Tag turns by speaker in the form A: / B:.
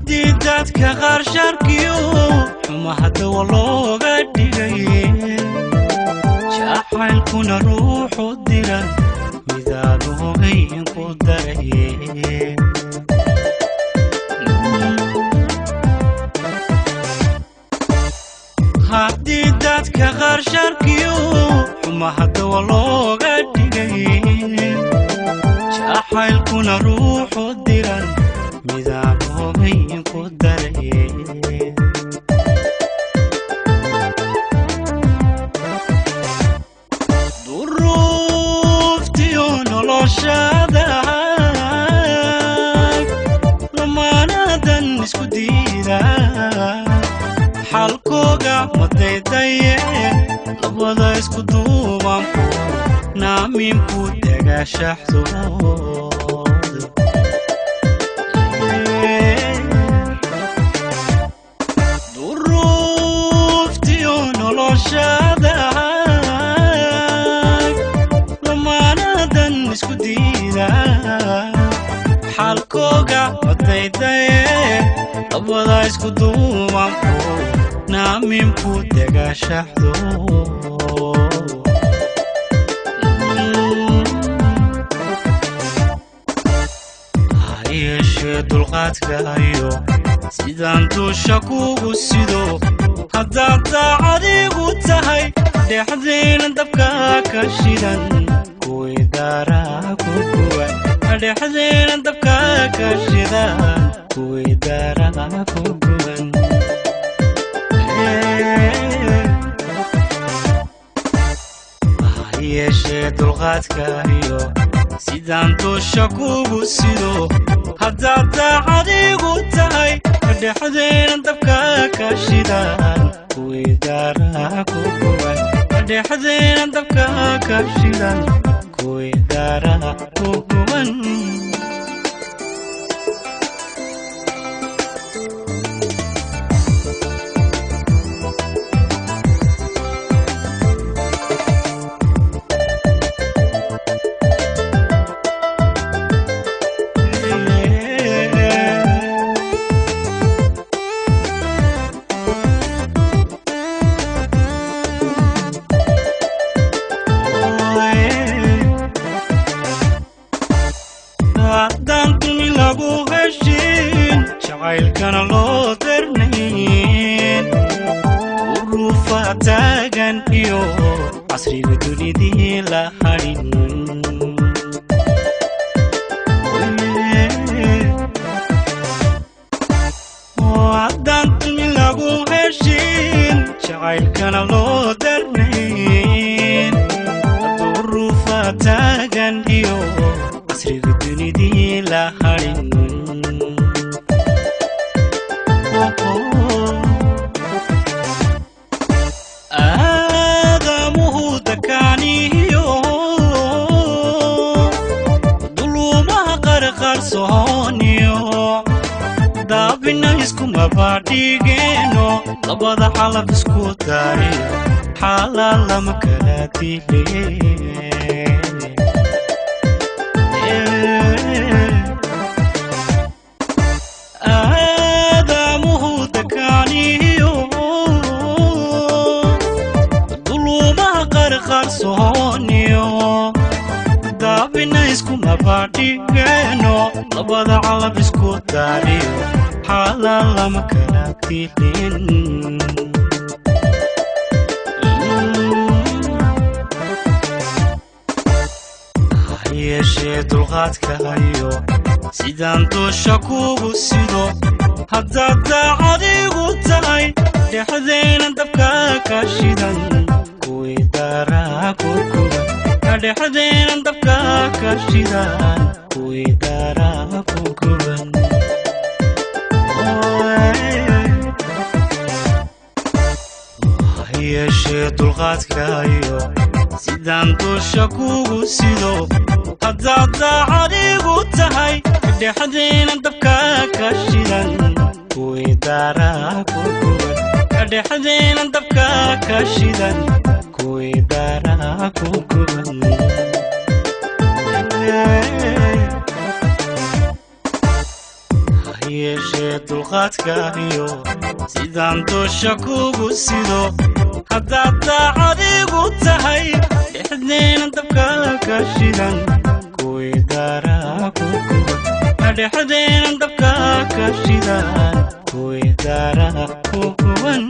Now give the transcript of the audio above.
A: Hadii dadka qaar shakiyo xumaha daawo looga dhigay jacaylkuna ruuxu dira midaanu hayn ku daray Hadii dadka qaar shakiyo xumaha daawo looga dhigay jacaylkuna ruuxu dira midaanu hayn ku daray halkooga madaydaye labada isku duuban naaminku dagaashaxdooda duruuftiyo noloshada lamaanadan isku diida halkooga madaydaye labada isku duuban naaminku dagaashaxdooda yeeshe dulqaadka iyo sidaan dusha kugu sido haddaad daacadigu tahay dhexdeena dabka ka shidan kuwii daaraa ku guban dhexdeena dabka ka shidan kuwii daaraa ku guban yeeshe dulqaadka iyo sidaan dusha kugu sido haddaad daacadigu tahay dhexdeena dabka ka shidan kuwii daaraa ku guban dhexdeena dabka ka shidan kuwii daaraa ku guban jacaylkana loo darnayn uruufa taagan iyo casriga dunidii la hadhin haddaan dulmi lagu heshin jacaylkana loo darnayn uruufa taagan iyo casriga dunidii la hadhin aadamuhu dakaaniyo dulumaha qarqarsooniyo daabina iskuma baadhigeeno labada xalaf isku daariyo xalaal lama kala dileen daabina iskuma baadhigeeno labada calab isku daariyo xalaal lama kala dileen yeeshe dulqaadka iyo sidaan dusha kugu sido haddaad daacadigu tahay dhexdeena dabka ka shidan kuwii daaraa ku guban dhexdeena dabka ka shidan kuwii daaraa ku guban yeeshe dulqaadka iyo sidaan dusha kugu sido haddaad daacadigu tahay dhexdeena dabka ka shidan kuwii daaraa ku guban dhexdeena dabka ka shidan kuwii daaraa ku guban yeeshee dulqaadkaagiyo sidaan dusha kugu sido haddaad daacadigu tahay dhexdeena dabka ka shidan kuwii daaraa ku guban dhexdeena dabka ka shidan kuwii daaraa ku guban